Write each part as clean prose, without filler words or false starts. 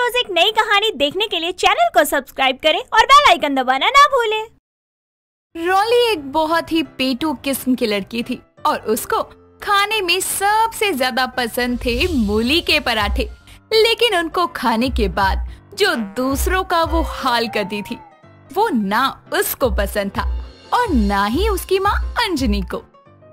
रोज एक नई कहानी देखने के लिए चैनल को सब्सक्राइब करें और बेल आइकन दबाना ना भूलें। रॉली एक बहुत ही पेटू किस्म की लड़की थी और उसको खाने में सबसे ज्यादा पसंद थे मूली के पराठे। लेकिन उनको खाने के बाद जो दूसरों का वो हाल करती थी वो ना उसको पसंद था और ना ही उसकी माँ अंजनी को।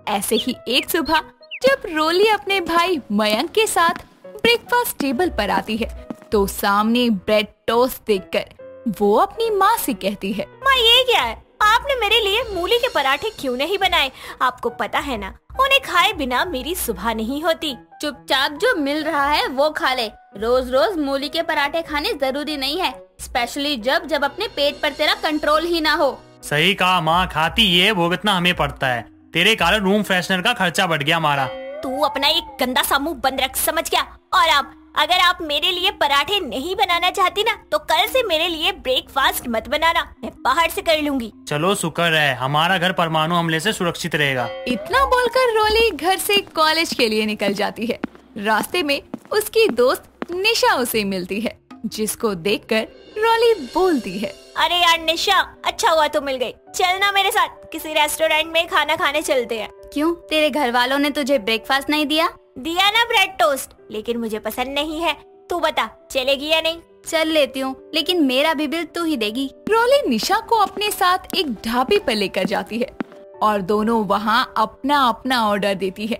ऐसे ही एक सुबह जब रोली अपने भाई मयंक के साथ ब्रेकफास्ट टेबल पर आती है तो सामने ब्रेड टोस्ट देखकर वो अपनी माँ से कहती है, माँ ये क्या है, आपने मेरे लिए मूली के पराठे क्यों नहीं बनाए? आपको पता है ना उन्हें खाए बिना मेरी सुबह नहीं होती। चुपचाप जो मिल रहा है वो खा ले। रोज रोज मूली के पराठे खाने जरूरी नहीं है, स्पेशली जब अपने पेट पर तेरा कंट्रोल ही ना हो। सही कहा माँ, खाती ये भुगतना हमें पड़ता है। तेरे कारण रूम फ्रेशनर का खर्चा बढ़ गया हमारा। तू अपना ये गंदा सा मुंह बंद रख, समझ गया? और अब अगर आप मेरे लिए पराठे नहीं बनाना चाहती ना तो कल से मेरे लिए ब्रेकफास्ट मत बनाना, मैं बाहर से कर लूंगी। चलो शुक्र है हमारा घर परमाणु हमले से सुरक्षित रहेगा। इतना बोलकर रोली घर से कॉलेज के लिए निकल जाती है। रास्ते में उसकी दोस्त निशा उसे मिलती है, जिसको देखकर रोली बोलती है, अरे यार निशा, अच्छा हुआ तो मिल गई। चलना मेरे साथ किसी रेस्टोरेंट में खाना खाने चलते हैं। क्यों, तेरे घर वालों ने तुझे ब्रेकफास्ट नहीं दिया? दिया ना ब्रेड टोस्ट, लेकिन मुझे पसंद नहीं है। तू बता चलेगी या नहीं? चल लेती हूँ, लेकिन मेरा भी बिल तू ही देगी। रोली निशा को अपने साथ एक ढाबे पर लेकर जाती है और दोनों वहाँ अपना अपना ऑर्डर देती है।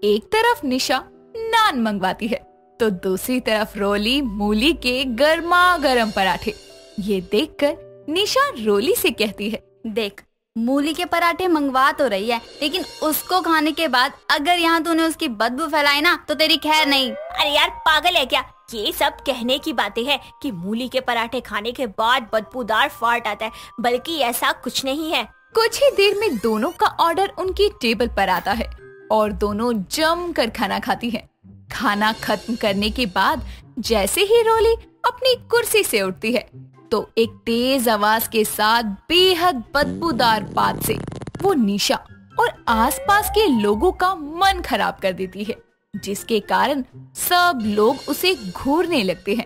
एक तरफ निशा नान मंगवाती है तो दूसरी तरफ रोली मूली के गर्मा गर्म पराठे। ये देखकर निशा रोली से कहती है, देख मूली के पराठे मंगवा तो रही है, लेकिन उसको खाने के बाद अगर यहाँ तूने उसकी बदबू फैलाई ना तो तेरी खैर नहीं। अरे यार पागल है क्या? ये सब कहने की बातें हैं कि मूली के पराठे खाने के बाद बदबूदार फार्ट आता है, बल्कि ऐसा कुछ नहीं है। कुछ ही देर में दोनों का ऑर्डर उनकी टेबल पर आता है और दोनों जमकर खाना खाती हैं। खाना खत्म करने के बाद जैसे ही रोली अपनी कुर्सी से उठती है तो एक तेज आवाज के साथ बेहद बदबूदार बात से वो निशा और आसपास के लोगों का मन खराब कर देती है, जिसके कारण सब लोग उसे घूरने लगते हैं।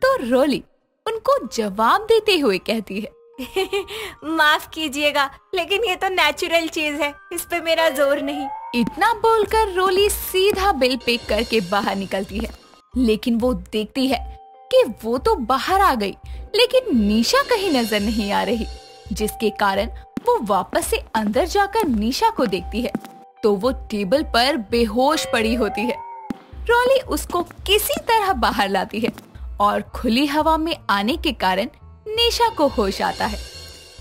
तो रोली उनको जवाब देते हुए कहती है, माफ कीजिएगा, लेकिन ये तो नेचुरल चीज है, इस पे मेरा जोर नहीं। इतना बोलकर रोली सीधा बिल पे करके बाहर निकलती है, लेकिन वो देखती है कि वो तो बाहर आ गई लेकिन निशा कहीं नजर नहीं आ रही, जिसके कारण वो वापस से अंदर जाकर निशा को देखती है तो वो टेबल पर बेहोश पड़ी होती है। रोली उसको किसी तरह बाहर लाती है और खुली हवा में आने के कारण निशा को होश आता है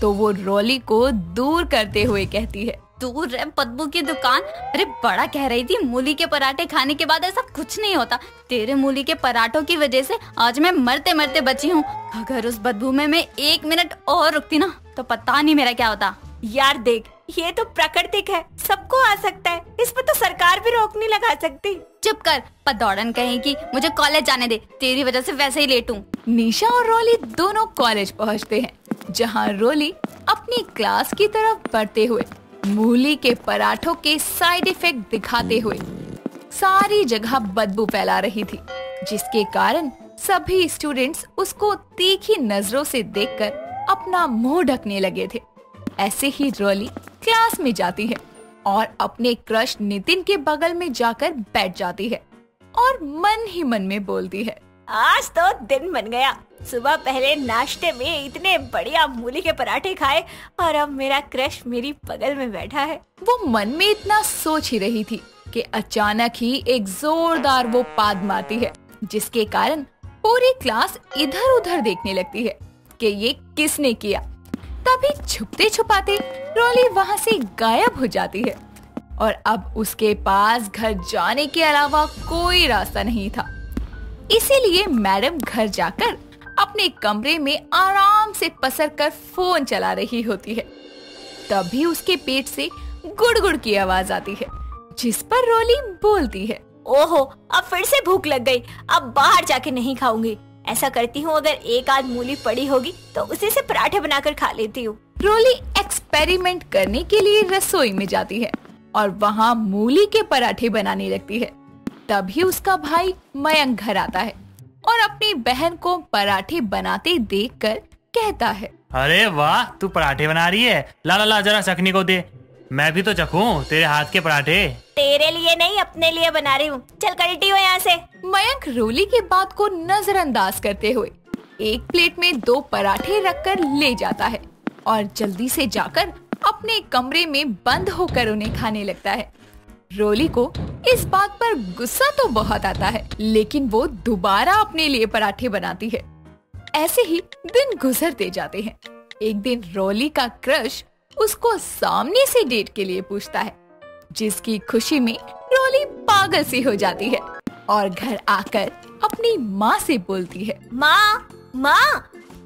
तो वो रोली को दूर करते हुए कहती है, दूर रह बदबू की दुकान। अरे बड़ा कह रही थी मूली के पराठे खाने के बाद ऐसा कुछ नहीं होता। तेरे मूली के पराठों की वजह से आज मैं मरते मरते बची हूँ। अगर उस बदबू में मैं 1 मिनट और रुकती ना तो पता नहीं मेरा क्या होता। यार देख, ये तो प्राकृतिक है, सबको आ सकता है, इस पर तो सरकार भी रोक नहीं लगा सकती। चुप कर, पदौड़न कहेगी। मुझे कॉलेज जाने दे, तेरी वजह से वैसे ही लेट हूँ। निशा और रोली दोनों कॉलेज पहुँचते हैं, जहाँ रोली अपनी क्लास की तरफ बढ़ते हुए मूली के पराठों के साइड इफेक्ट दिखाते हुए सारी जगह बदबू फैला रही थी, जिसके कारण सभी स्टूडेंट्स उसको तीखी नजरों से देखकर अपना मुंह ढकने लगे थे। ऐसे ही रोली क्लास में जाती है और अपने क्रश नितिन के बगल में जाकर बैठ जाती है और मन ही मन में बोलती है, आज तो दिन बन गया। सुबह पहले नाश्ते में इतने बढ़िया मूली के पराठे खाए और अब मेरा क्रश मेरी बगल में बैठा है। वो मन में इतना सोच ही रही थी कि अचानक ही एक जोरदार वो पाद मारती है, जिसके कारण पूरी क्लास इधर उधर देखने लगती है कि ये किसने किया। तभी छुपते छुपाते रोली वहाँ से गायब हो जाती है और अब उसके पास घर जाने के अलावा कोई रास्ता नहीं था। इसीलिए मैडम घर जाकर अपने कमरे में आराम से पसर कर फोन चला रही होती है। तभी उसके पेट से गुड़गुड़ की आवाज आती है, जिस पर रोली बोलती है, ओहो, अब फिर से भूख लग गई, अब बाहर जाके नहीं खाऊंगी। ऐसा करती हूँ, अगर एक आध मूली पड़ी होगी तो उसी से पराठे बनाकर खा लेती हूँ। रोली एक्सपेरिमेंट करने के लिए रसोई में जाती है और वहाँ मूली के पराठे बनाने लगती है। तभी उसका भाई मयंक घर आता है और अपनी बहन को पराठे बनाते देखकर कहता है, अरे वाह, तू पराठे बना रही है। ला ला ला, जरा चखने को दे, मैं भी तो चखूं तेरे हाथ के पराठे। तेरे लिए नहीं, अपने लिए बना रही हूँ। चल कल्टी हो यहाँ से। मयंक रोली के बात को नजरअंदाज करते हुए एक प्लेट में 2 पराठे रखकर ले जाता है और जल्दी से जाकर अपने कमरे में बंद होकर उन्हें खाने लगता है। रोली को इस बात पर गुस्सा तो बहुत आता है, लेकिन वो दोबारा अपने लिए पराठे बनाती है। ऐसे ही दिन गुजरते जाते हैं। एक दिन रोली का क्रश उसको सामने से डेट के लिए पूछता है, जिसकी खुशी में रोली पागल सी हो जाती है और घर आकर अपनी माँ से बोलती है, माँ,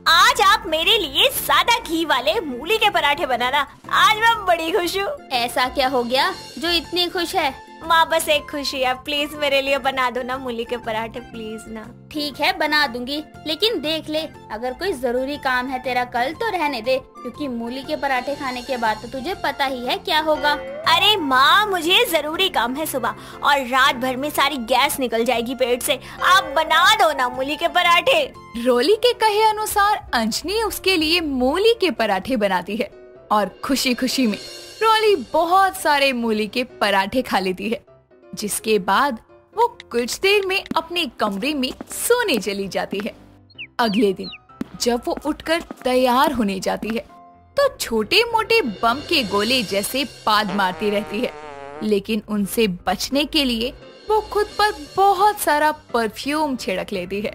आज आप मेरे लिए सादा घी वाले मूली के पराठे बनाना। आज मैं बड़ी खुश हूँ। ऐसा क्या हो गया जो इतनी खुश है? माँ, बस एक खुशी है, प्लीज मेरे लिए बना दो ना मूली के पराठे, प्लीज ना। ठीक है, बना दूंगी, लेकिन देख ले, अगर कोई जरूरी काम है तेरा कल तो रहने दे, क्योंकि मूली के पराठे खाने के बाद तो तुझे पता ही है क्या होगा। अरे माँ, मुझे जरूरी काम है सुबह, और रात भर में सारी गैस निकल जाएगी पेट से। आप बना दो ना मूली के पराठे। रोली के कहे अनुसार अंजनी उसके लिए मूली के पराठे बनाती है और खुशी खुशी में रोली बहुत सारे मूली के पराठे खा लेती है, जिसके बाद वो कुछ देर में अपने कमरे में सोने चली जाती है। अगले दिन जब वो उठकर तैयार होने जाती है तो छोटे मोटे बम के गोले जैसे पाद मारती रहती है, लेकिन उनसे बचने के लिए वो खुद पर बहुत सारा परफ्यूम छिड़क लेती है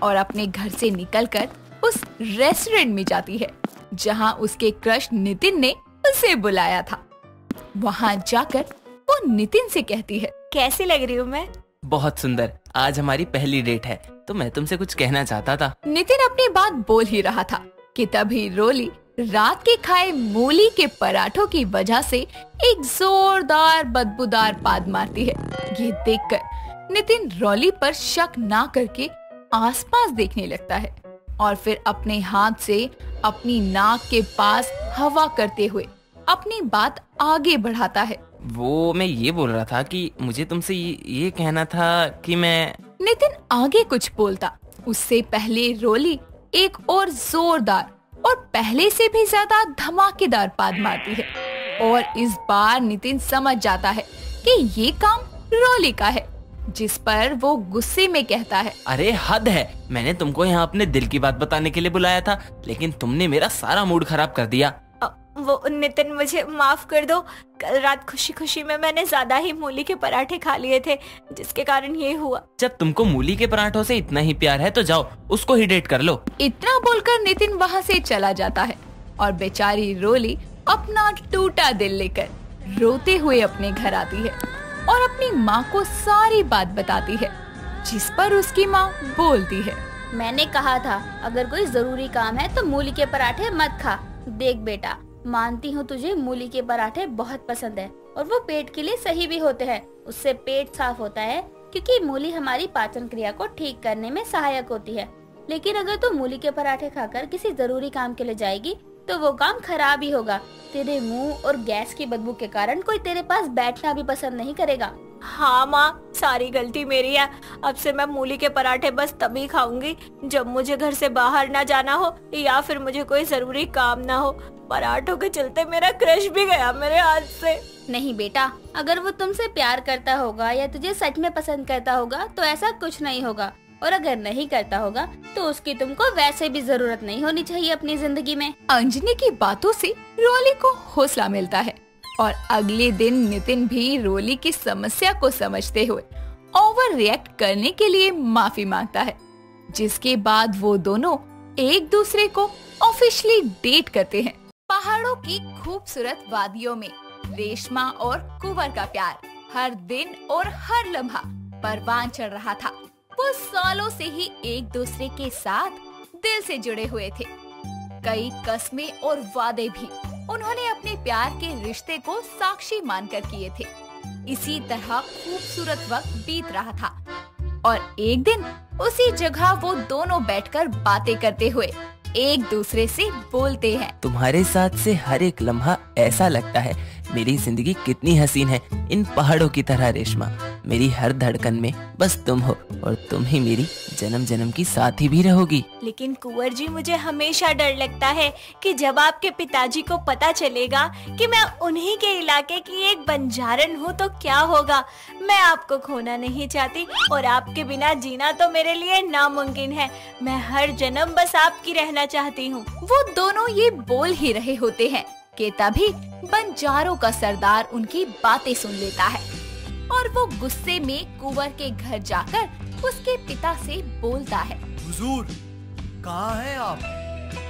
और अपने घर से निकलकर उस रेस्टोरेंट में जाती है जहां उसके क्रश नितिन ने उसे बुलाया था। वहां जाकर वो नितिन से कहती है, कैसी लग रही हूँ मैं? बहुत सुंदर। आज हमारी पहली डेट है तो मैं तुमसे कुछ कहना चाहता था। नितिन अपनी बात बोल ही रहा था कि तभी रोली रात के खाए मूली के पराठों की वजह से एक जोरदार बदबूदार पाद मारती है। ये देखकर नितिन रोली पर शक ना करके आसपास देखने लगता है और फिर अपने हाथ से अपनी नाक के पास हवा करते हुए अपनी बात आगे बढ़ाता है। वो मैं ये बोल रहा था कि मुझे तुमसे ये कहना था कि मैं। नितिन आगे कुछ बोलता उससे पहले रोली एक और जोरदार और पहले से भी ज्यादा धमाकेदार पाद मारती है और इस बार नितिन समझ जाता है कि ये काम रोली का है, जिस पर वो गुस्से में कहता है, अरे हद है, मैंने तुमको यहाँ अपने दिल की बात बताने के लिए बुलाया था, लेकिन तुमने मेरा सारा मूड खराब कर दिया। वो नितिन, मुझे माफ कर दो। कल रात खुशी खुशी में मैंने ज्यादा ही मूली के पराठे खा लिए थे, जिसके कारण ये हुआ। जब तुमको मूली के पराठों से इतना ही प्यार है तो जाओ उसको ही डेट कर लो। इतना बोलकर नितिन वहाँ से चला जाता है और बेचारी रोली अपना टूटा दिल लेकर रोते हुए अपने घर आती है और अपनी माँ को सारी बात बताती है, जिस पर उसकी माँ बोलती है, मैंने कहा था अगर कोई जरूरी काम है तो मूली के पराठे मत खा। देख बेटा, मानती हूँ तुझे मूली के पराठे बहुत पसंद है और वो पेट के लिए सही भी होते हैं। उससे पेट साफ होता है क्योंकि मूली हमारी पाचन क्रिया को ठीक करने में सहायक होती है। लेकिन अगर तू मूली के पराठे खाकर किसी जरूरी काम के लिए जाएगी तो वो काम खराब ही होगा। तेरे मुंह और गैस की बदबू के कारण कोई तेरे पास बैठना भी पसंद नहीं करेगा। हाँ माँ, सारी गलती मेरी है। अब से मैं मूली के पराठे बस तभी खाऊंगी जब मुझे घर से बाहर ना जाना हो या फिर मुझे कोई जरूरी काम ना हो। पराठों के चलते मेरा क्रश भी गया मेरे हाथ से। नहीं बेटा, अगर वो तुमसे प्यार करता होगा या तुझे सच में पसंद करता होगा तो ऐसा कुछ नहीं होगा, और अगर नहीं करता होगा तो उसकी तुमको वैसे भी जरूरत नहीं होनी चाहिए अपनी जिंदगी में। अंजनी की बातों से रोली को हौसला मिलता है और अगले दिन नितिन भी रोली की समस्या को समझते हुए ओवर रिएक्ट करने के लिए माफी मांगता है, जिसके बाद वो दोनों एक दूसरे को ऑफिशियली डेट करते हैं। पहाड़ों की खूबसूरत वादियों में रेशमा और कुंवर का प्यार हर दिन और हर लम्हा परवान चढ़ रहा था। वो सालों से ही एक दूसरे के साथ दिल से जुड़े हुए थे। कई कस्में और वादे भी उन्होंने अपने प्यार के रिश्ते को साक्षी मानकर किए थे। इसी तरह खूबसूरत वक्त बीत रहा था और एक दिन उसी जगह वो दोनों बैठकर बातें करते हुए एक दूसरे से बोलते हैं, तुम्हारे साथ से हर एक लम्हा ऐसा लगता है मेरी जिंदगी कितनी हसीन है, इन पहाड़ों की तरह रेशमा। मेरी हर धड़कन में बस तुम हो और तुम ही मेरी जन्म जन्म की साथी भी रहोगी। लेकिन कुंवर जी, मुझे हमेशा डर लगता है कि जब आपके पिताजी को पता चलेगा कि मैं उन्हीं के इलाके की एक बंजारन हूँ तो क्या होगा। मैं आपको खोना नहीं चाहती और आपके बिना जीना तो मेरे लिए नामुमकिन है। मैं हर जन्म बस आपकी रहना चाहती हूँ। वो दोनों ये बोल ही रहे होते हैं कि तभी बंजारों का सरदार उनकी बातें सुन लेता है और वो गुस्से में कुंवर के घर जाकर उसके पिता से बोलता है। हुजूर, कहाँ हैं आप?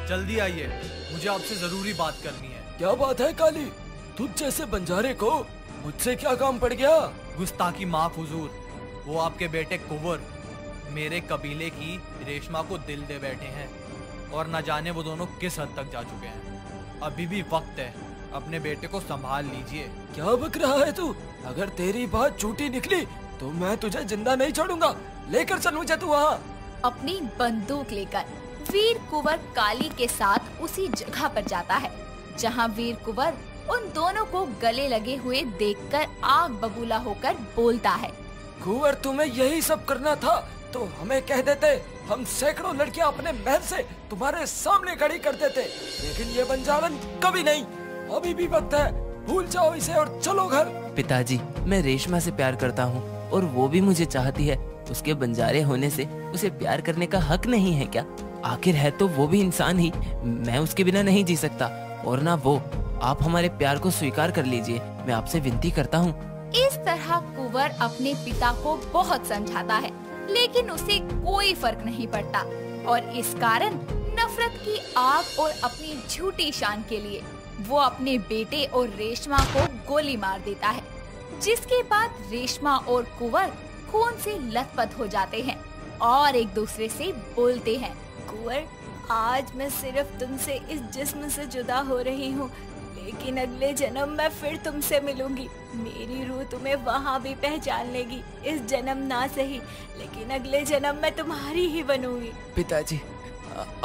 जल्दी आइए, मुझे आपसे जरूरी बात करनी है। क्या बात है काली? तुझ जैसे बंजारे को मुझसे क्या काम पड़ गया? गुस्ताखी माफ हुजूर, वो आपके बेटे कुंवर मेरे कबीले की रेशमा को दिल दे बैठे हैं और न जाने वो दोनों किस हद तक जा चुके हैं। अभी भी वक्त है, अपने बेटे को संभाल लीजिए। क्या बक रहा है तू? अगर तेरी बात झूठी निकली तो मैं तुझे जिंदा नहीं छोड़ूंगा। लेकर चल मुझे तू वहाँ। अपनी बंदूक लेकर वीर कुंवर काली के साथ उसी जगह पर जाता है जहां वीर कुंवर उन दोनों को गले लगे हुए देखकर आग बबूला होकर बोलता है। कुंवर, तुम्हें यही सब करना था तो हमें कह देते। हम सैकड़ों लड़कियां अपने महल से तुम्हारे सामने खड़ी कर देते, लेकिन ये बंजारन कभी नहीं। अभी भी वक्त है, भूल जाओ इसे और चलो घर। पिताजी, मैं रेशमा से प्यार करता हूँ और वो भी मुझे चाहती है। उसके बंजारे होने से उसे प्यार करने का हक नहीं है क्या? आखिर है तो वो भी इंसान ही। मैं उसके बिना नहीं जी सकता और ना वो। आप हमारे प्यार को स्वीकार कर लीजिए, मैं आपसे विनती करता हूँ। इस तरह कुंवर अपने पिता को बहुत समझाता है, लेकिन उसे कोई फर्क नहीं पड़ता और इस कारण नफरत की आग और अपनी झूठी शान के लिए वो अपने बेटे और रेशमा को गोली मार देता है, जिसके बाद रेशमा और कुंवर खून से लथपथ हो जाते हैं और एक दूसरे से बोलते हैं। कुंवर, आज मैं सिर्फ तुमसे इस जिस्म से जुदा हो रही हूँ, लेकिन अगले जन्म मैं फिर तुमसे मिलूंगी। मेरी रूह तुम्हें वहाँ भी पहचान लेगी। इस जन्म ना सही, लेकिन अगले जन्म मैं तुम्हारी ही बनूंगी। पिताजी,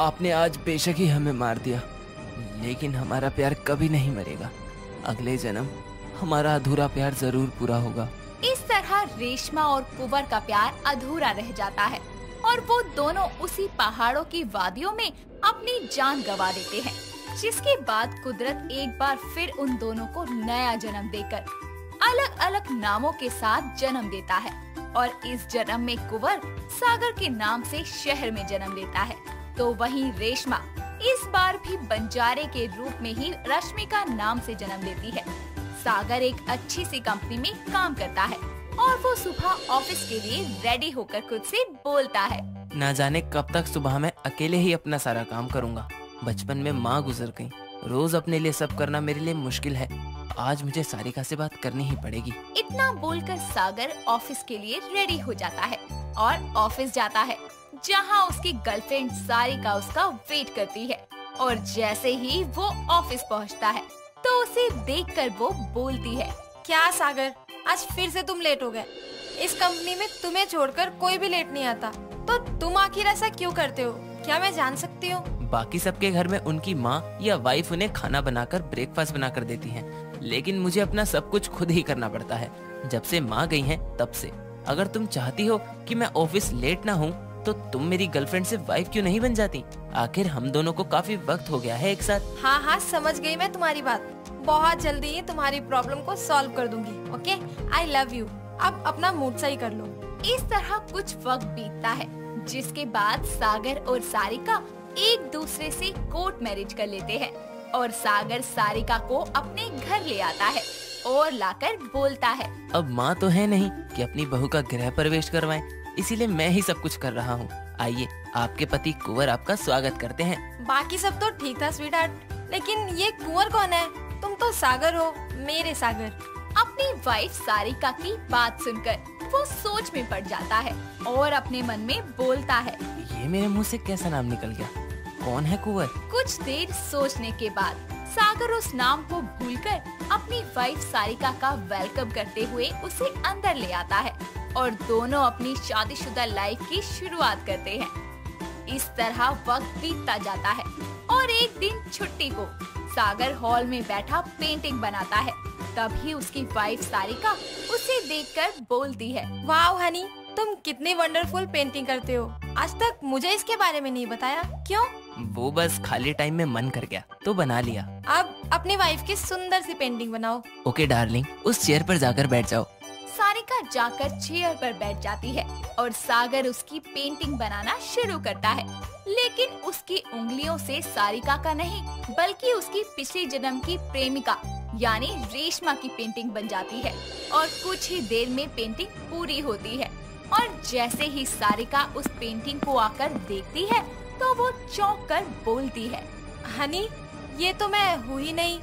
आपने आज बेशक ही हमें मार दिया, लेकिन हमारा प्यार कभी नहीं मरेगा। अगले जन्म हमारा अधूरा प्यार जरूर पूरा होगा। इस तरह रेशमा और कुंवर का प्यार अधूरा रह जाता है और वो दोनों उसी पहाड़ों की वादियों में अपनी जान गंवा देते हैं, जिसके बाद कुदरत एक बार फिर उन दोनों को नया जन्म देकर अलग अलग नामों के साथ जन्म देता है और इस जन्म में कुंवर सागर के नाम से शहर में जन्म लेता है, तो वहीं रेशमा इस बार भी बंजारे के रूप में ही रश्मिका नाम से जन्म लेती है। सागर एक अच्छी सी कंपनी में काम करता है और वो सुबह ऑफिस के लिए रेडी होकर खुद से बोलता है। ना जाने कब तक सुबह मैं अकेले ही अपना सारा काम करूँगा। बचपन में माँ गुजर गई, रोज अपने लिए सब करना मेरे लिए मुश्किल है। आज मुझे सारिका से बात करनी ही पड़ेगी। इतना बोलकर सागर ऑफिस के लिए रेडी हो जाता है और ऑफिस जाता है, जहां उसकी गर्लफ्रेंड सारिका उसका वेट करती है और जैसे ही वो ऑफिस पहुंचता है तो उसे देखकर वो बोलती है। क्या सागर, आज फिर से तुम लेट हो गए। इस कंपनी में तुम्हें छोड़कर कोई भी लेट नहीं आता, तो तुम आखिर ऐसा क्यों करते हो? क्या मैं जान सकती हूँ? बाकी सबके घर में उनकी माँ या वाइफ उन्हें खाना बनाकर ब्रेकफास्ट बनाकर देती हैं, लेकिन मुझे अपना सब कुछ खुद ही करना पड़ता है। जब से माँ गई हैं तब से। अगर तुम चाहती हो कि मैं ऑफिस लेट ना हूँ तो तुम मेरी गर्लफ्रेंड से वाइफ क्यों नहीं बन जाती? आखिर हम दोनों को काफी वक्त हो गया है एक साथ। हाँ हाँ, समझ गई मैं तुम्हारी बात। बहुत जल्दी ही तुम्हारी प्रॉब्लम को सॉल्व कर दूंगी। Okay, I love you. अब अपना मूड सही कर लो। इस तरह कुछ वक्त बीतता है, जिसके बाद सागर और सारिका एक दूसरे से कोर्ट मैरिज कर लेते हैं और सागर सारिका को अपने घर ले आता है और लाकर बोलता है। अब माँ तो है नहीं कि अपनी बहू का गृह प्रवेश करवाएं, इसीलिए मैं ही सब कुछ कर रहा हूँ। आइए, आपके पति कुंवर आपका स्वागत करते हैं। बाकी सब तो ठीक था स्वीटहार्ट, लेकिन ये कुंवर कौन है? तुम तो सागर हो, मेरे सागर। अपनी वाइफ सारिका की बात सुनकर वो सोच में पड़ जाता है और अपने मन में बोलता है, ये मेरे मुंह से कैसा नाम निकल गया? कौन है कुंवर? कुछ देर सोचने के बाद सागर उस नाम को भूलकर अपनी वाइफ सारिका का वेलकम करते हुए उसे अंदर ले आता है और दोनों अपनी शादीशुदा लाइफ की शुरुआत करते हैं। इस तरह वक्त बीतता जाता है और एक दिन छुट्टी को सागर हॉल में बैठा पेंटिंग बनाता है तभी उसकी वाइफ सारिका उसे देखकर बोलती है, वाओ हनी, तुम कितनी वंडरफुल पेंटिंग करते हो। आज तक मुझे इसके बारे में नहीं बताया, क्यों? वो बस खाली टाइम में मन कर गया तो बना लिया। अब अपनी वाइफ की सुंदर सी पेंटिंग बनाओ। ओके डार्लिंग, उस चेयर पर जाकर बैठ जाओ। सारिका जाकर चेयर पर बैठ जाती है और सागर उसकी पेंटिंग बनाना शुरू करता है। लेकिन उसकी उंगलियों से सारिका का नहीं बल्कि उसकी पिछले जन्म की प्रेमिका यानी रेशमा की पेंटिंग बन जाती है और कुछ ही देर में पेंटिंग पूरी होती है। और जैसे ही सारिका उस पेंटिंग को आकर देखती है तो वो चौंक कर बोलती है, हनी, ये तो मैं हूँ ही नहीं,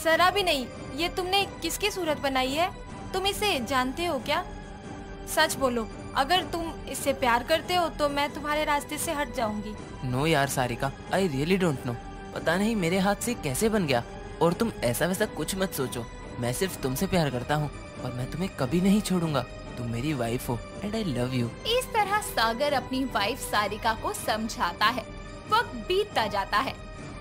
जरा भी नहीं। ये तुमने किसकी सूरत बनाई है? तुम इसे जानते हो क्या? सच बोलो, अगर तुम इससे प्यार करते हो तो मैं तुम्हारे रास्ते से हट जाऊंगी। नो यार Sarika, I really don't know. पता नहीं मेरे हाथ से कैसे बन गया। और तुम ऐसा वैसा कुछ मत सोचो, मैं सिर्फ तुमसे प्यार करता हूँ और मैं तुम्हें कभी नहीं छोड़ूंगा। तुम मेरी वाइफ हो एंड आई लव यू। इस तरह सागर अपनी वाइफ सारिका को समझाता है। वक्त बीतता जाता है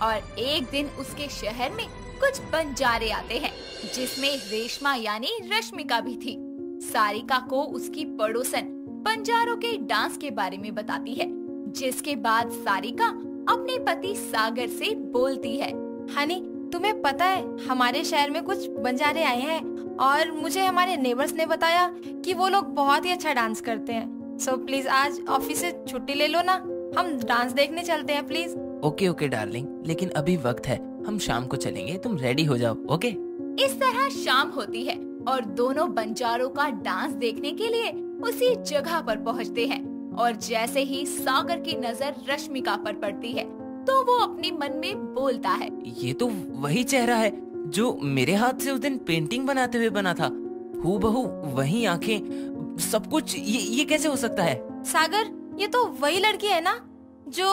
और एक दिन उसके शहर में कुछ बंजारे आते हैं जिसमें रेशमा यानी रश्मिका भी थी। सारिका को उसकी पड़ोसन बंजारों के डांस के बारे में बताती है, जिसके बाद सारिका अपने पति सागर से बोलती है, हनी, तुम्हें पता है हमारे शहर में कुछ बंजारे आए हैं और मुझे हमारे नेबर्स ने बताया कि वो लोग बहुत ही अच्छा डांस करते हैं। सो प्लीज आज ऑफिस से छुट्टी ले लो ना, हम डांस देखने चलते हैं प्लीज। ओके ओके डार्लिंग, लेकिन अभी वक्त है, हम शाम को चलेंगे, तुम रेडी हो जाओ। ओके। इस तरह शाम होती है और दोनों बंजारों का डांस देखने के लिए उसी जगह पर पहुंचते हैं। और जैसे ही सागर की नजर रश्मिका पर पड़ती है तो वो अपने मन में बोलता है, ये तो वही चेहरा है जो मेरे हाथ से उस दिन पेंटिंग बनाते हुए बना था। हूबहू वही आंखें, सब कुछ। ये कैसे हो सकता है? सागर, ये तो वही लड़की है ना जो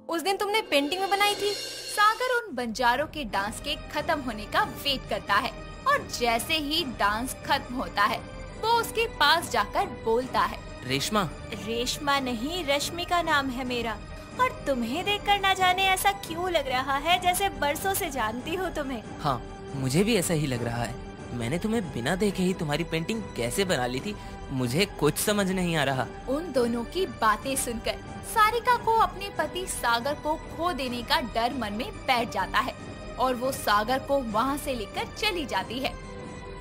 उस दिन तुमने पेंटिंग में बनाई थी। सागर उन बंजारों के डांस के खत्म होने का वेट करता है और जैसे ही डांस खत्म होता है वो उसके पास जाकर बोलता है, रेशमा। रेशमा नहीं, रश्मिका नाम है मेरा। और तुम्हें देखकर ना जाने ऐसा क्यों लग रहा है जैसे बरसों से जानती हो तुम्हें। हाँ, मुझे भी ऐसा ही लग रहा है। मैंने तुम्हें बिना देखे ही तुम्हारी पेंटिंग कैसे बना ली थी, मुझे कुछ समझ नहीं आ रहा। उन दोनों की बातें सुनकर सारिका को अपने पति सागर को खो देने का डर मन में बैठ जाता है और वो सागर को वहाँ से लेकर चली जाती है।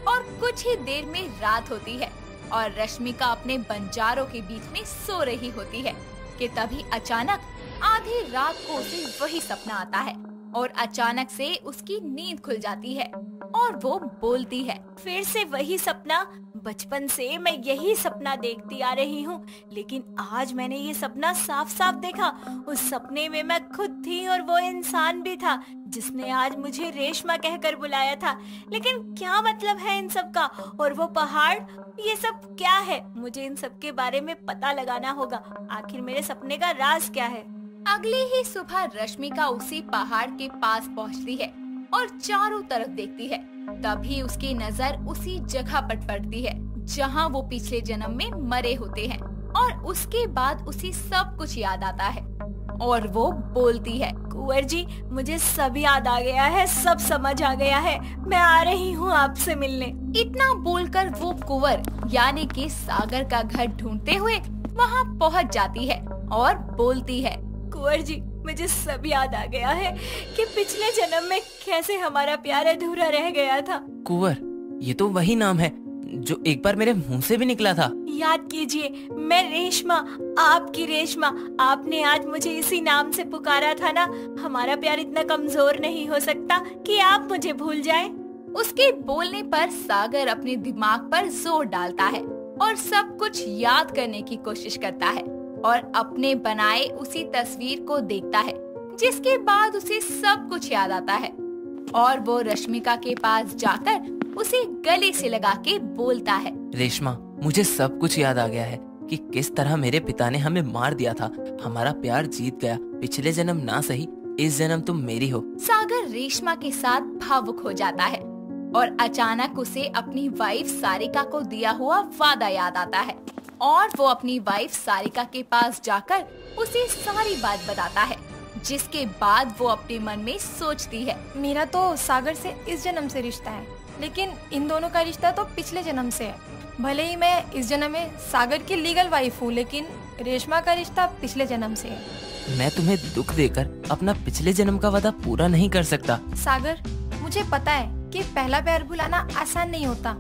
और कुछ ही देर में रात होती है और रश्मिका अपने बंजारों के बीच में सो रही होती है कि तभी अचानक आधी रात को उसे वही सपना आता है और अचानक से उसकी नींद खुल जाती है और वो बोलती है, फिर से वही सपना। बचपन से मैं यही सपना देखती आ रही हूँ, लेकिन आज मैंने ये सपना साफ साफ देखा। उस सपने में मैं खुद थी और वो इंसान भी था जिसने आज मुझे रेशमा कहकर बुलाया था। लेकिन क्या मतलब है इन सब का? और वो पहाड़, ये सब क्या है? मुझे इन सब के बारे में पता लगाना होगा। आखिर मेरे सपने का राज क्या है? अगली ही सुबह रश्मिका उसी पहाड़ के पास पहुंचती है और चारों तरफ देखती है। तभी उसकी नजर उसी जगह पर पड़ती है जहां वो पिछले जन्म में मरे होते हैं और उसके बाद उसे सब कुछ याद आता है और वो बोलती है, कुंवर जी, मुझे सब याद आ गया है, सब समझ आ गया है। मैं आ रही हूँ आपसे मिलने। इतना बोलकर वो कुंवर यानी कि सागर का घर ढूंढते हुए वहाँ पहुँच जाती है और बोलती है, कुंवर जी, मुझे सब याद आ गया है कि पिछले जन्म में कैसे हमारा प्यार अधूरा रह गया था। कुंवर, ये तो वही नाम है जो एक बार मेरे मुंह से भी निकला था। याद कीजिए, मैं रेशमा, आपकी रेशमा। आपने आज मुझे इसी नाम से पुकारा था ना। हमारा प्यार इतना कमजोर नहीं हो सकता कि आप मुझे भूल जाएं। उसके बोलने पर सागर अपने दिमाग पर जोर डालता है और सब कुछ याद करने की कोशिश करता है और अपने बनाए उसी तस्वीर को देखता है, जिसके बाद उसे सब कुछ याद आता है और वो रश्मिका के पास जाकर उसे गले से लगा के बोलता है, रेशमा, मुझे सब कुछ याद आ गया है कि किस तरह मेरे पिता ने हमें मार दिया था। हमारा प्यार जीत गया। पिछले जन्म ना सही, इस जन्म तुम मेरी हो। सागर रेशमा के साथ भावुक हो जाता है और अचानक उसे अपनी वाइफ सारिका को दिया हुआ वादा याद आता है और वो अपनी वाइफ सारिका के पास जाकर उसे सारी बात बताता है, जिसके बाद वो अपने मन में सोचती है, मेरा तो सागर से इस जन्म से रिश्ता है, लेकिन इन दोनों का रिश्ता तो पिछले जन्म से है। भले ही मैं इस जन्म में सागर की लीगल वाइफ हूँ, लेकिन रेशमा का रिश्ता पिछले जन्म से है। मैं तुम्हें दुख देकर अपना पिछले जन्म का वादा पूरा नहीं कर सकता। सागर, मुझे पता है कि पहला प्यार भुलाना आसान नहीं होता।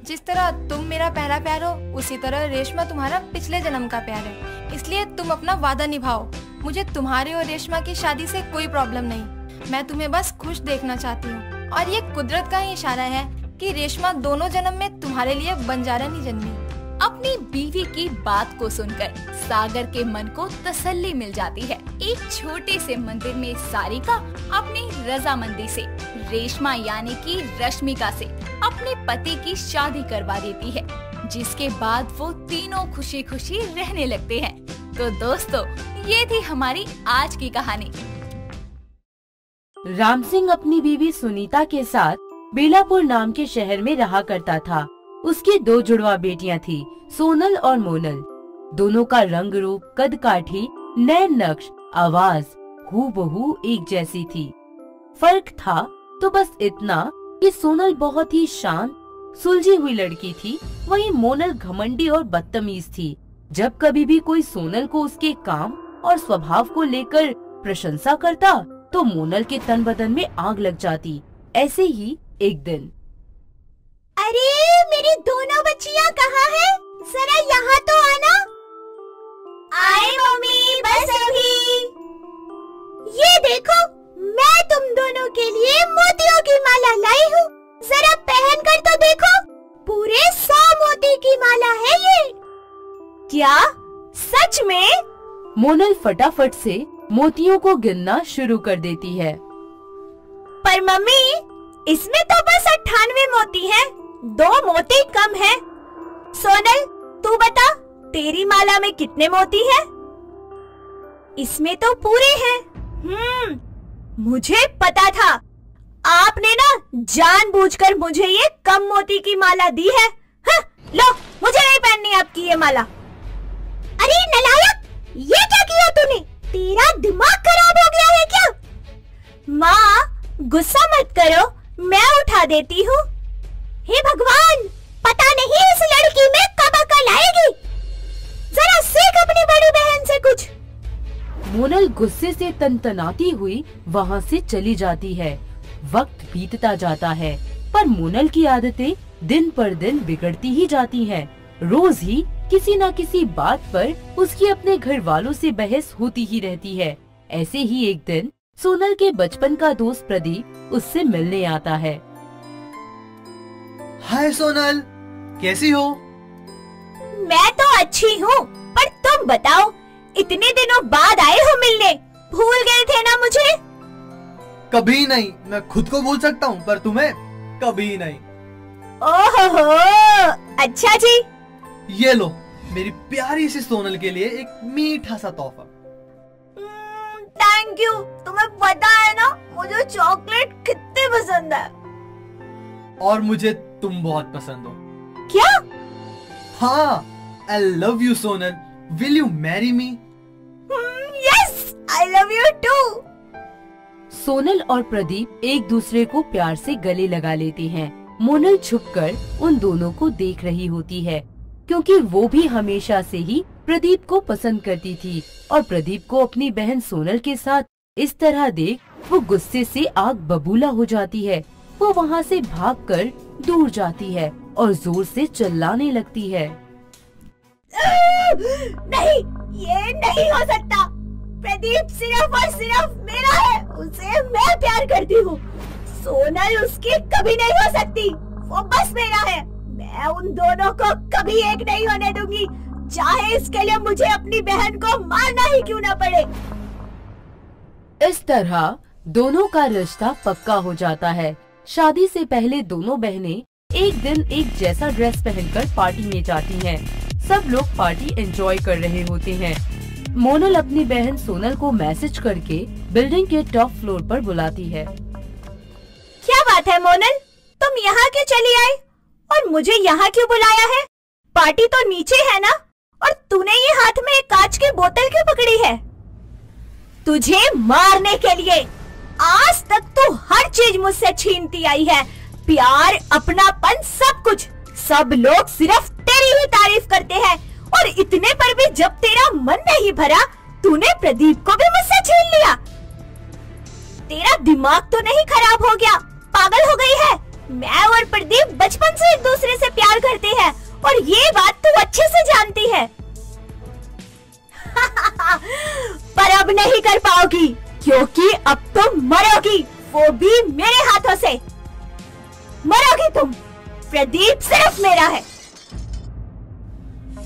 जिस तरह तुम मेरा पहला प्यार हो, उसी तरह रेशमा तुम्हारा पिछले जन्म का प्यार है। इसलिए तुम अपना वादा निभाओ। मुझे तुम्हारे और रेशमा की शादी से कोई प्रॉब्लम नहीं। मैं तुम्हें बस खुश देखना चाहती हूँ, और ये कुदरत का ही इशारा है कि रेशमा दोनों जन्म में तुम्हारे लिए बंजारन जन्मी। अपनी बीवी की बात को सुनकर सागर के मन को तसल्ली मिल जाती है। एक छोटे से मंदिर में सारिका अपनी रजामंदी से रेशमा यानी कि रश्मिका से अपने पति की शादी करवा देती है, जिसके बाद वो तीनों खुशी खुशी रहने लगते हैं। तो दोस्तों, ये थी हमारी आज की कहानी। राम सिंह अपनी बीवी सुनीता के साथ बेलापुर नाम के शहर में रहा करता था। उसकी 2 जुड़वा बेटियां थी, सोनल और मोनल। दोनों का रंग रूप, कद काठी, नैन नक्श, आवाज हूबहू एक जैसी थी। फर्क था तो बस इतना कि सोनल बहुत ही शांत, सुलझी हुई लड़की थी, वहीं मोनल घमंडी और बदतमीज थी। जब कभी भी कोई सोनल को उसके काम और स्वभाव को लेकर प्रशंसा करता तो मोनल के तन बदन में आग लग जाती। ऐसे ही एक दिन, अरे मेरी दोनों बच्चियां कहाँ हैं? जरा यहाँ तो आना। आए मम्मी, बस अभी। ये देखो, मैं तुम दोनों के लिए मोतियों की माला लाई हूँ। जरा पहन कर तो देखो, पूरे 100 मोती की माला है ये। क्या सच में? मोनल फटाफट से मोतियों को गिनना शुरू कर देती है। पर मम्मी, इसमें तो बस 98 मोती हैं, 2 मोती कम है। सोनल, तू बता, तेरी माला में कितने मोती हैं? इसमें तो पूरे हैं। मुझे पता था, आपने ना जानबूझकर मुझे ये कम मोती की माला दी है। हाँ, लो, मुझे नहीं पहननी आपकी ये माला। अरे नालायक, ये क्या किया तूने? तेरा दिमाग खराब हो गया है क्या? माँ, गुस्सा मत करो, मैं उठा देती हूँ। हे भगवान, पता नहीं इस लड़की में कब अकल आएगी। जरा सीख अपनी बड़ी बहन से कुछ। मोनल गुस्से से तनतनाती हुई वहाँ से चली जाती है। वक्त बीतता जाता है, पर मोनल की आदतें दिन पर दिन बिगड़ती ही जाती हैं। रोज ही किसी न किसी बात पर उसकी अपने घर वालों से बहस होती ही रहती है। ऐसे ही एक दिन सोनल के बचपन का दोस्त प्रदीप उससे मिलने आता है। हाय सोनल, कैसी हो? मैं तो अच्छी हूँ, पर तुम बताओ, इतने दिनों बाद आए हो मिलने, भूल गए थे ना मुझे? कभी नहीं, मैं खुद को भूल सकता हूँ, पर तुम्हें कभी नहीं। ओहो, अच्छा जी। ये लो, मेरी प्यारी सी सोनल के लिए एक मीठा सा तोहफा। Thank you. तुम्हें पता है ना, मुझे चॉकलेट कितने पसंद है। और मुझे तुम बहुत पसंद हो। क्या? हाँ, I love you Sonal, will you marry me? Yes, I love you too. Sonal और प्रदीप एक दूसरे को प्यार से गले लगा लेते हैं। मोनल छुपकर उन दोनों को देख रही होती है, क्योंकि वो भी हमेशा से ही प्रदीप को पसंद करती थी, और प्रदीप को अपनी बहन सोनल के साथ इस तरह देख वो गुस्से से आग बबूला हो जाती है। वो वहाँ से भागकर दूर जाती है और जोर से चिल्लाने लगती है। नहीं, ये नहीं हो सकता। प्रदीप सिर्फ और सिर्फ मेरा है, उसे मैं प्यार करती हूँ। सोनल उसकी कभी नहीं हो सकती, वो बस मेरा है। मैं उन दोनों को कभी एक नहीं होने दूंगी, चाहे इसके लिए मुझे अपनी बहन को मारना ही क्यों न पड़े। इस तरह दोनों का रिश्ता पक्का हो जाता है। शादी से पहले दोनों बहनें एक दिन एक जैसा ड्रेस पहनकर पार्टी में जाती हैं। सब लोग पार्टी एंजॉय कर रहे होते हैं। मोनल अपनी बहन सोनल को मैसेज करके बिल्डिंग के टॉप फ्लोर पर बुलाती है। क्या बात है मोनल, तुम यहाँ क्यों चली आई और मुझे यहाँ क्यों बुलाया है? पार्टी तो नीचे है ना, और तूने ये हाथ में एक कांच की बोतल क्यों पकड़ी है? तुझे मारने के लिए। आज तक तू हर चीज मुझसे छीनती आई है, प्यार, अपनापन, सब कुछ, सब लोग सिर्फ तेरी ही तारीफ करते हैं। और इतने पर भी जब तेरा मन नहीं भरा, तूने प्रदीप को भी मुझसे छीन लिया। तेरा दिमाग तो नहीं खराब हो गया? पागल हो गई है? मैं और प्रदीप बचपन से एक दूसरे से प्यार करते हैं और ये बात तू अच्छे से जानती है। पर अब नहीं कर पाओगी, क्योंकि अब तुम मरोगी, वो भी मेरे हाथों से। मरोगी तुम। प्रदीप सिर्फ मेरा है।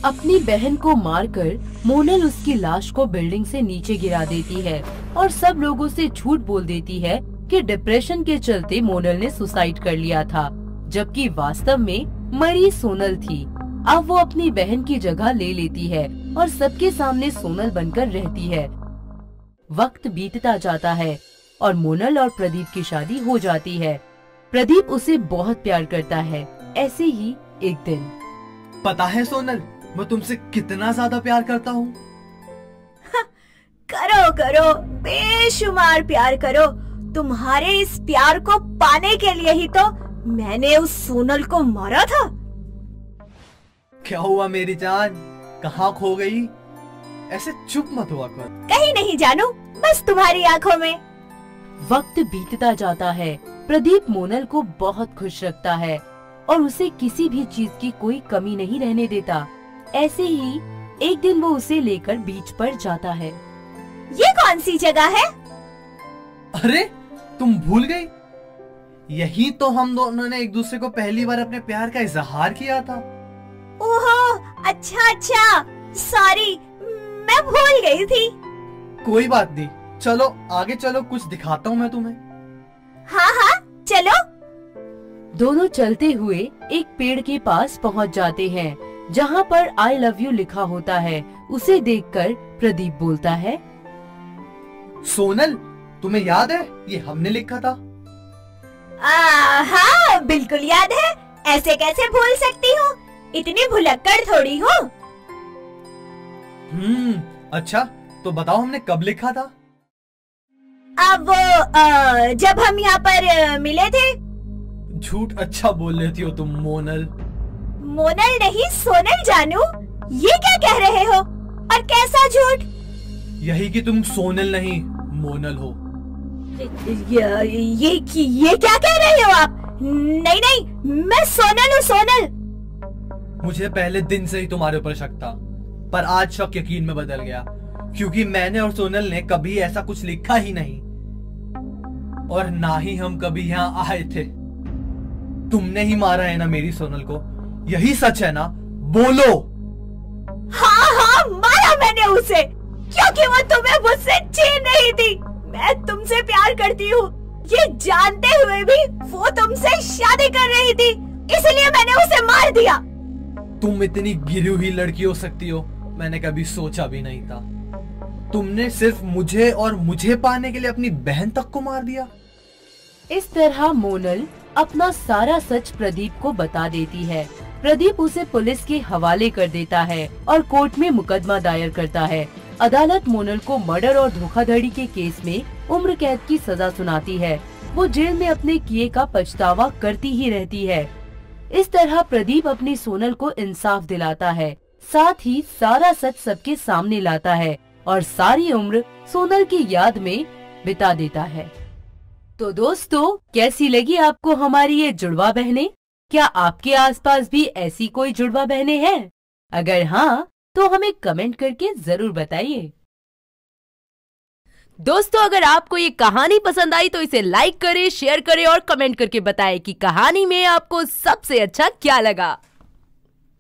अपनी बहन को मारकर मोनल उसकी लाश को बिल्डिंग से नीचे गिरा देती है और सब लोगों से झूठ बोल देती है कि डिप्रेशन के चलते मोनल ने सुसाइड कर लिया था, जबकि वास्तव में मरी सोनल थी। अब वो अपनी बहन की जगह ले लेती है और सबके सामने सोनल बनकर रहती है। वक्त बीतता जाता है और मोनल और प्रदीप की शादी हो जाती है। प्रदीप उसे बहुत प्यार करता है। ऐसे ही एक दिन, पता है सोनल, मैं तुमसे कितना ज्यादा प्यार करता हूँ। करो करो, बेशुमार प्यार करो। तुम्हारे इस प्यार को पाने के लिए ही तो मैंने उस सोनल को मारा था। क्या हुआ मेरी जान, कहाँ खो गई? ऐसे चुप मत हुआ कर। कहीं नहीं जानू, बस तुम्हारी आंखों में। वक्त बीतता जाता है। प्रदीप मोनल को बहुत खुश रखता है और उसे किसी भी चीज की कोई कमी नहीं रहने देता। ऐसे ही एक दिन वो उसे लेकर बीच पर जाता है। ये कौन सी जगह है? अरे तुम भूल गई? यही तो हम दोनों ने एक दूसरे को पहली बार अपने प्यार का इजहार किया था। ओहो, अच्छा अच्छा, सॉरी, मैं भूल गई थी। कोई बात नहीं, चलो आगे चलो, कुछ दिखाता हूँ मैं तुम्हें। हाँ हाँ चलो। दोनों चलते हुए एक पेड़ के पास पहुँच जाते हैं, जहाँ पर आई लव यू लिखा होता है। उसे देखकर प्रदीप बोलता है, सोनल, तुम्हें याद है ये हमने लिखा था? हाँ बिल्कुल याद है, ऐसे कैसे भूल सकती हूँ, इतनी भुलक्कड़ थोड़ी हूँ। अच्छा तो बताओ हमने कब लिखा था? अब वो जब हम यहाँ पर मिले थे। झूठ अच्छा बोल लेती हो तुम मोनल। मोनल नहीं सोनल जानू, ये क्या कह रहे हो? और कैसा झूठ? यही कि तुम सोनल नहीं मोनल हो। ये क्या कह रहे हो आप? नहीं नहीं, मैं सोनल हूँ, सोनल। मुझे पहले दिन से ही तुम्हारे ऊपर शक था, पर आज शक यकीन में बदल गया, क्योंकि मैंने और सोनल ने कभी ऐसा कुछ लिखा ही नहीं और ना ही हम कभी यहाँ आए थे। तुमने ही मारा है ना मेरी सोनल को, यही सच है ना? बोलो। हाँ हाँ, मारा मैंने उसे, क्योंकि वो तुम्हें मुझसे छीन रही थी। मैं तुमसे प्यार करती हूँ, ये जानते हुए भी वो तुमसे शादी कर रही थी, इसलिए मैंने उसे मार दिया। तुम इतनी गिरी हुई लड़की हो सकती हो, मैंने कभी सोचा भी नहीं था। तुमने सिर्फ मुझे और मुझे पाने के लिए अपनी बहन तक को मार दिया। इस तरह मोनल अपना सारा सच प्रदीप को बता देती है। प्रदीप उसे पुलिस के हवाले कर देता है और कोर्ट में मुकदमा दायर करता है। अदालत मोनल को मर्डर और धोखाधड़ी के केस में उम्र कैद की सजा सुनाती है। वो जेल में अपने किए का पछतावा करती ही रहती है। इस तरह प्रदीप अपनी सोनल को इंसाफ दिलाता है, साथ ही सारा सच सबके सामने लाता है और सारी उम्र सोनल की याद में बिता देता है। तो दोस्तों, कैसी लगी आपको हमारी ये जुड़वा बहनें? क्या आपके आसपास भी ऐसी कोई जुड़वा बहनें हैं? अगर हाँ, तो हमें कमेंट करके जरूर बताइए। दोस्तों, अगर आपको ये कहानी पसंद आई तो इसे लाइक करें, शेयर करें और कमेंट करके बताएं कि कहानी में आपको सबसे अच्छा क्या लगा।